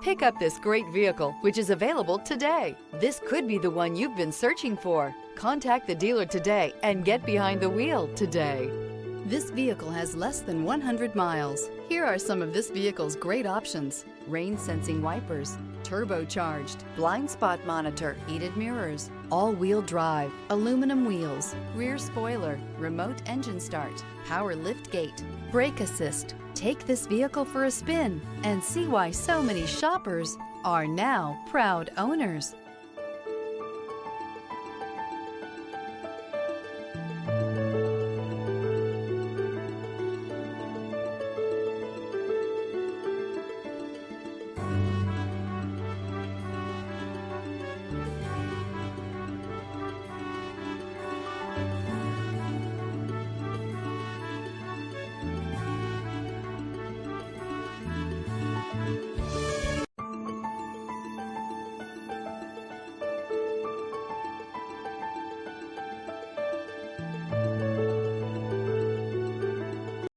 Pick up this great vehicle, which is available today. This could be the one you've been searching for. Contact the dealer today and get behind the wheel today. This vehicle has less than 100 miles. Here are some of this vehicle's great options: rain sensing wipers, turbocharged, blind spot monitor, heated mirrors, all-wheel drive, aluminum wheels, rear spoiler, remote engine start, power lift gate, brake assist. Take this vehicle for a spin and see why so many shoppers are now proud owners.